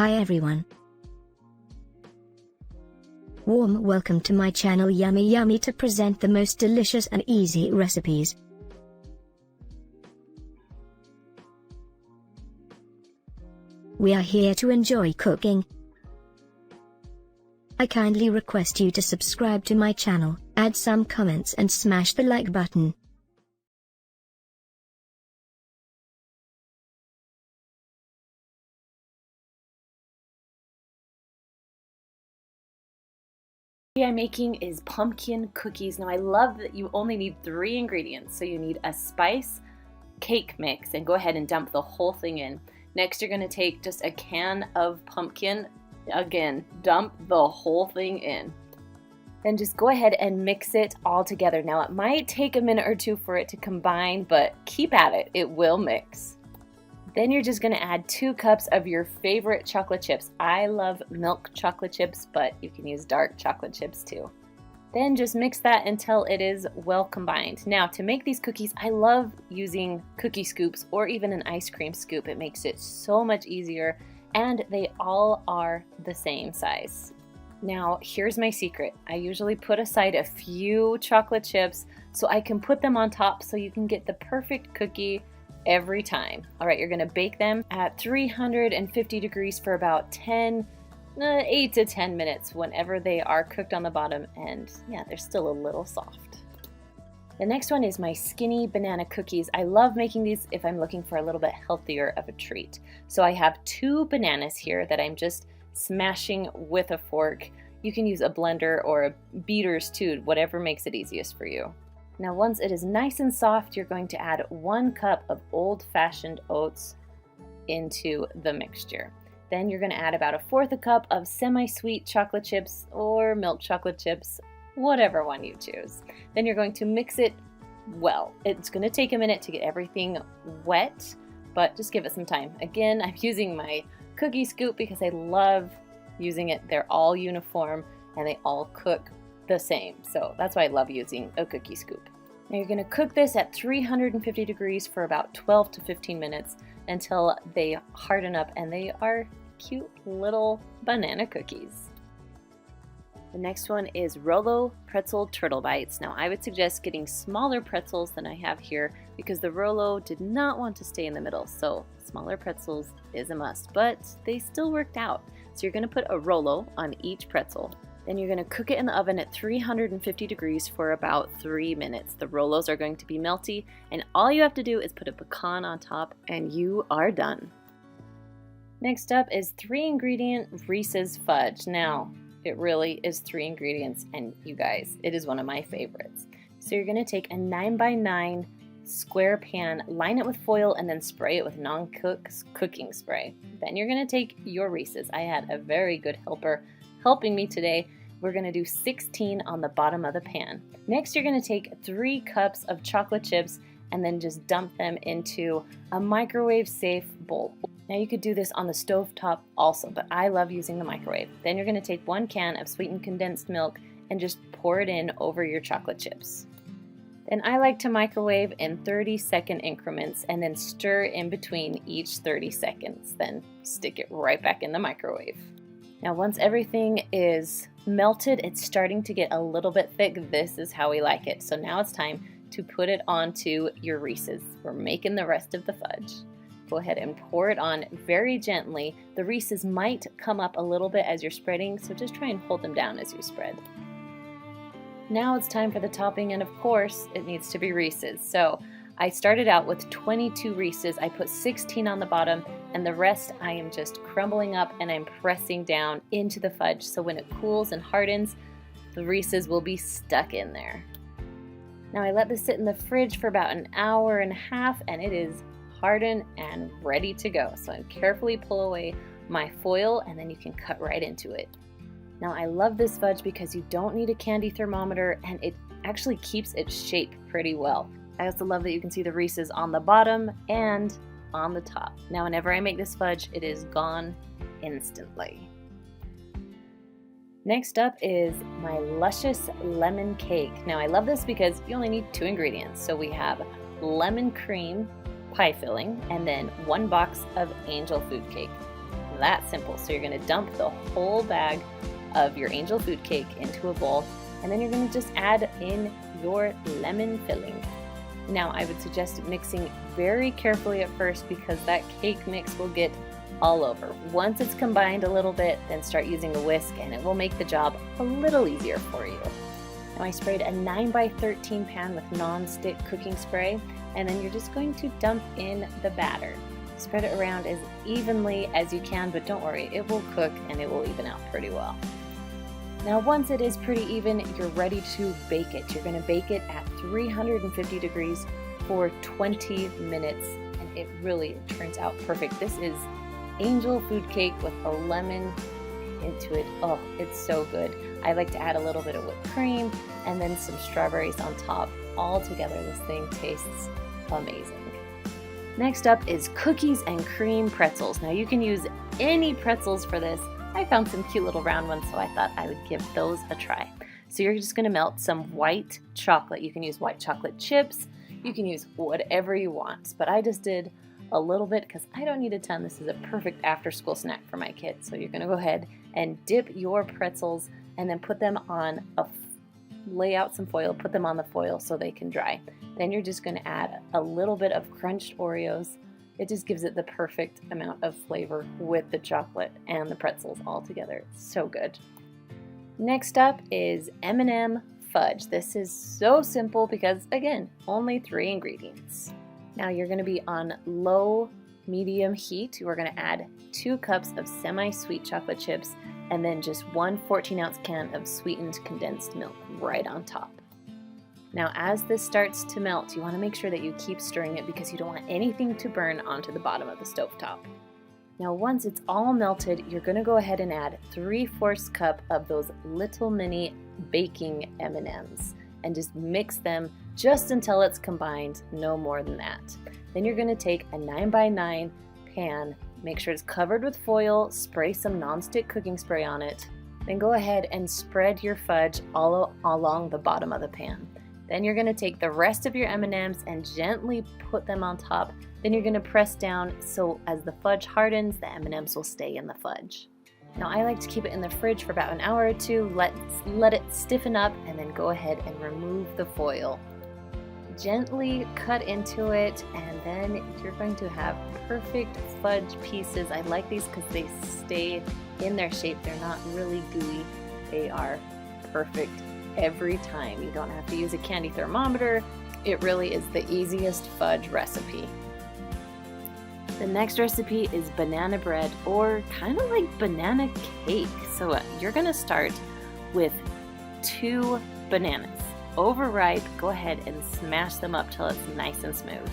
Hi everyone. Warm welcome to my channel Yummy to present the most delicious and easy recipes. We are here to enjoy cooking. I kindly request you to subscribe to my channel, add some comments and smash the like button. I'm making is pumpkin cookies. Now I love that you only need 3 ingredients. So you need a spice cake mix, and go ahead and dump the whole thing in. Next you're going to take just a can of pumpkin. Again, dump the whole thing in. Then just go ahead and mix it all together. Now it might take a minute or two for it to combine, but keep at it, it will mix. Then you're just going to add 2 cups of your favorite chocolate chips. I love milk chocolate chips, but you can use dark chocolate chips too. Then just mix that until it is well combined. Now to make these cookies, I love using cookie scoops or even an ice cream scoop. It makes it so much easier, and they all are the same size. Now here's my secret. I usually put aside a few chocolate chips so I can put them on top so you can get the perfect cookie every time. All right, you're gonna bake them at 350 degrees for about 8 to 10 minutes whenever they are cooked on the bottom, and yeah, they're still a little soft. The next one is my skinny banana cookies. I love making these if I'm looking for a little bit healthier of a treat. So I have 2 bananas here that I'm just smashing with a fork. You can use a blender or a beaters too, whatever makes it easiest for you. Now once it is nice and soft, you're going to add 1 cup of old-fashioned oats into the mixture. Then you're going to add about 1/4 cup of semi-sweet chocolate chips or milk chocolate chips, whatever one you choose. Then you're going to mix it well. It's going to take a minute to get everything wet, but just give it some time. Again, I'm using my cookie scoop because I love using it. They're all uniform and they all cook the same, so that's why I love using a cookie scoop. Now you're going to cook this at 350 degrees for about 12 to 15 minutes until they harden up and they are cute little banana cookies. The next one is Rolo pretzel turtle bites. Now I would suggest getting smaller pretzels than I have here because the Rolo did not want to stay in the middle, so smaller pretzels is a must, but they still worked out. So you're going to put a Rolo on each pretzel. Then you're going to cook it in the oven at 350 degrees for about 3 minutes. The Rolos are going to be melty, and all you have to do is put a pecan on top and you are done. Next up is 3-ingredient Reese's fudge. Now, it really is 3 ingredients, and you guys, it is one of my favorites. So you're going to take a 9x9 square pan, line it with foil, and then spray it with cooking spray. Then you're going to take your Reese's. I had a very good helper helping me today. We're going to do 16 on the bottom of the pan. Next you're going to take 3 cups of chocolate chips and then just dump them into a microwave safe bowl. Now you could do this on the stove top also, but I love using the microwave. Then you're going to take 1 can of sweetened condensed milk and just pour it in over your chocolate chips. Then I like to microwave in 30-second increments and then stir in between each 30 seconds. Then stick it right back in the microwave. Now once everything is melted, it's starting to get a little bit thick. This is how we like it. So now it's time to put it onto your Reese's. We're making the rest of the fudge. Go ahead and pour it on very gently. The Reese's might come up a little bit as you're spreading, so just try and hold them down as you spread. Now it's time for the topping, and of course it needs to be Reese's. So I started out with 22 Reese's. I put 16 on the bottom, and the rest I am just crumbling up and I'm pressing down into the fudge. So when it cools and hardens, the Reese's will be stuck in there. Now I let this sit in the fridge for about 1.5 hours, and it is hardened and ready to go. So I carefully pull away my foil, and then you can cut right into it. Now I love this fudge because you don't need a candy thermometer, and it actually keeps its shape pretty well. I also love that you can see the Reese's on the bottom and on the top. Now whenever I make this fudge, it is gone instantly. Next up is my Luscious lemon cake. Now I love this because you only need 2 ingredients. So we have lemon cream pie filling and then 1 box of angel food cake. that simple. So you're gonna dump the whole bag of your angel food cake into a bowl, and then you're gonna just add in your lemon filling. Now I would suggest mixing very carefully at first because that cake mix will get all over. Once it's combined a little bit, then start using a whisk and it will make the job a little easier for you. Now I sprayed a 9x13 pan with non-stick cooking spray, and then you're just going to dump in the batter. Spread it around as evenly as you can, but don't worry, it will cook and it will even out pretty well. Now once it is pretty even, you're ready to bake it. You're going to bake it at 350 degrees for 20 minutes, and it really turns out perfect. This is angel food cake with a lemon into it. Oh, it's so good. I like to add a little bit of whipped cream and then some strawberries on top. All together, this thing tastes amazing. Next up is cookies and cream pretzels. Now you can use any pretzels for this. I found some cute little round ones, so I thought I would give those a try. So you're just going to melt some white chocolate. You can use white chocolate chips. You can use whatever you want, but I just did a little bit because I don't need a ton. This is a perfect after-school snack for my kids. So you're going to go ahead and dip your pretzels and then put them on lay out some foil, put them on the foil so they can dry. Then you're just going to add a little bit of crunched Oreos. It just gives it the perfect amount of flavor with the chocolate and the pretzels all together. It's so good. Next up is M&M Fudge. This is so simple because, again, only 3 ingredients. Now you're going to be on low medium heat. We're going to add 2 cups of semi-sweet chocolate chips and then just 1 14-ounce can of sweetened condensed milk right on top. Now as this starts to melt, you want to make sure that you keep stirring it because you don't want anything to burn onto the bottom of the stovetop. Now once it's all melted, you're going to go ahead and add 3/4 cup of those little mini baking M&Ms and just mix them just until it's combined, no more than that. Then you're going to take a 9x9 pan, make sure it's covered with foil, spray some non-stick cooking spray on it, then go ahead and spread your fudge all along the bottom of the pan. Then you're going to take the rest of your M&Ms and gently put them on top. Then you're going to press down so as the fudge hardens, the M&Ms will stay in the fudge. Now I like to keep it in the fridge for about an hour or two, let it stiffen up, and then go ahead and remove the foil. Gently cut into it, and then you're going to have perfect fudge pieces. I like these because they stay in their shape. They're not really gooey. They are perfect every time. You don't have to use a candy thermometer. It really is the easiest fudge recipe. The next recipe is banana bread, or kind of like banana cake. So you're going to start with 2 bananas. Overripe, go ahead and smash them up till it's nice and smooth.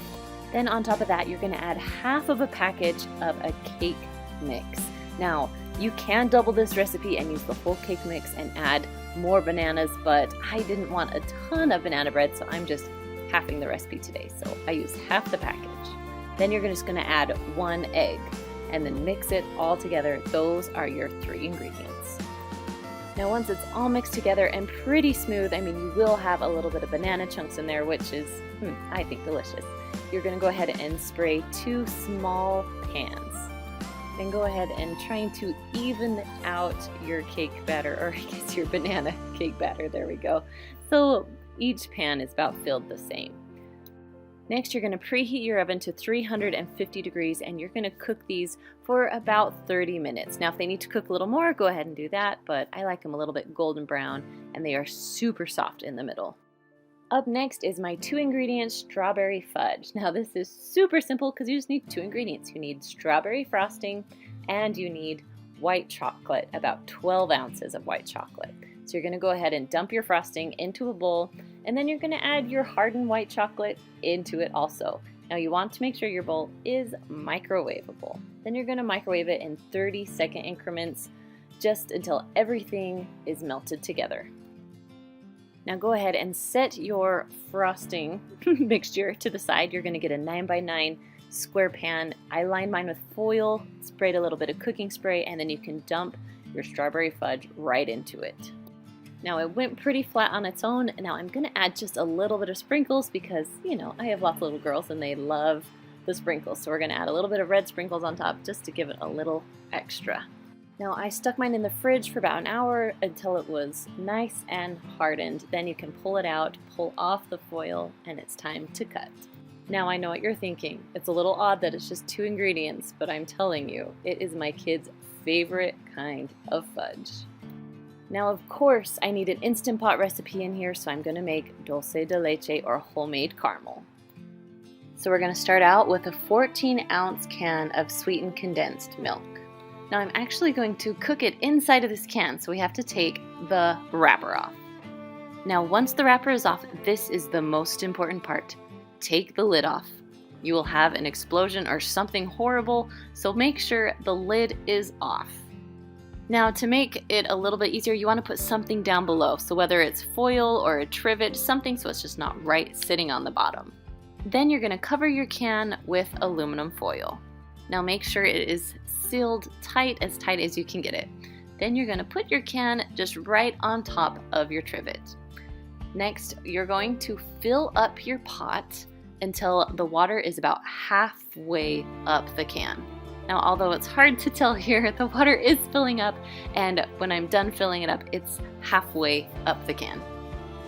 Then on top of that, you're going to add half of a package of a cake mix. Now, you can double this recipe and use the whole cake mix and add more bananas, but I didn't want a ton of banana bread, so I'm just halving the recipe today. So I use half the package. Then you're just going to add 1 egg and then mix it all together. Those are your 3 ingredients. Now once it's all mixed together and pretty smooth, I mean, you will have a little bit of banana chunks in there, which is, I think, delicious. You're going to go ahead and spray 2 small pans. Then go ahead and trying to even out your cake batter, or I guess your banana cake batter, there we go. So each pan is about filled the same. Next, you're going to preheat your oven to 350 degrees and you're going to cook these for about 30 minutes. Now, if they need to cook a little more, go ahead and do that, but I like them a little bit golden brown and they are super soft in the middle. Up next is my 2 ingredient strawberry fudge. Now, this is super simple because you just need 2 ingredients. You need strawberry frosting and you need white chocolate, about 12 ounces of white chocolate. So you're going to go ahead and dump your frosting into a bowl, and then you're going to add your hardened white chocolate into it also. Now you want to make sure your bowl is microwavable. Then you're going to microwave it in 30-second increments just until everything is melted together. Now go ahead and set your frosting mixture to the side. You're going to get a 9x9 square pan. I lined mine with foil, sprayed a little bit of cooking spray, and then you can dump your strawberry fudge right into it. Now it went pretty flat on its own. Now I'm going to add just a little bit of sprinkles because, you know, I have lots of little girls and they love the sprinkles. So we're going to add a little bit of red sprinkles on top just to give it a little extra. Now I stuck mine in the fridge for about an hour until it was nice and hardened. Then you can pull it out, pull off the foil, and it's time to cut. Now I know what you're thinking. It's a little odd that it's just 2 ingredients, but I'm telling you, it is my kids' favorite kind of fudge. Now of course I need an Instant Pot recipe in here, so I'm going to make dulce de leche or homemade caramel. So we're going to start out with a 14-ounce can of sweetened condensed milk. Now I'm actually going to cook it inside of this can, so we have to take the wrapper off. Now once the wrapper is off, this is the most important part. Take the lid off. You will have an explosion or something horrible, so make sure the lid is off. Now to make it a little bit easier, you want to put something down below, so whether it's foil or a trivet, something so it's just not right sitting on the bottom. Then you're going to cover your can with aluminum foil. Now make sure it is sealed tight as you can get it. Then you're going to put your can just right on top of your trivet. Next, you're going to fill up your pot until the water is about halfway up the can. Now, although it's hard to tell here, the water is filling up, and when I'm done filling it up, it's halfway up the can.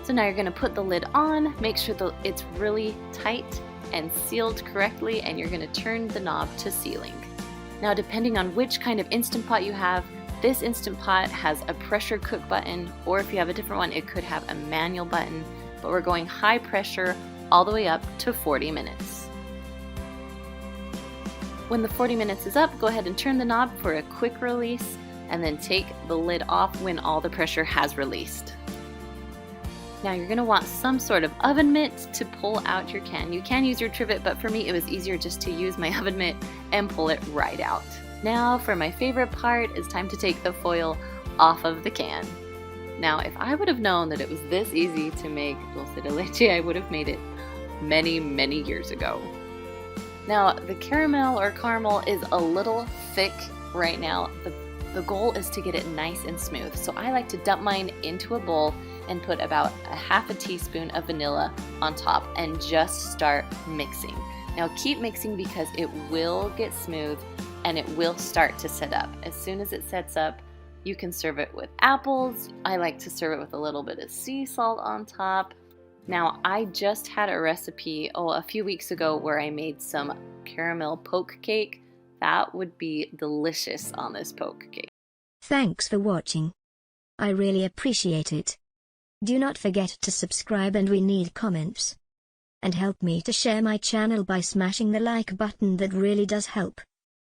So now you're going to put the lid on, make sure that it's really tight and sealed correctly, and you're going to turn the knob to sealing. Now, depending on which kind of Instant Pot you have, this Instant Pot has a pressure cook button, or if you have a different one, it could have a manual button, but we're going high pressure all the way up to 40 minutes. When the 40 minutes is up, go ahead and turn the knob for a quick release, and then take the lid off when all the pressure has released. Now you're going to want some sort of oven mitt to pull out your can. You can use your trivet, but for me it was easier just to use my oven mitt and pull it right out. Now for my favorite part, it's time to take the foil off of the can. Now if I would have known that it was this easy to make dulce de leche, I would have made it many years ago. Now the caramel is a little thick right now. The goal is to get it nice and smooth. So I like to dump mine into a bowl and put about a half a teaspoon of vanilla on top and just start mixing. Now keep mixing because it will get smooth and it will start to set up. As soon as it sets up, you can serve it with apples. I like to serve it with a little bit of sea salt on top. Now I just had a recipe a few weeks ago where I made some caramel poke cake. That would be delicious on this poke cake. Thanks for watching. I really appreciate it. Do not forget to subscribe, and we need comments. And help me to share my channel by smashing the like button, that really does help.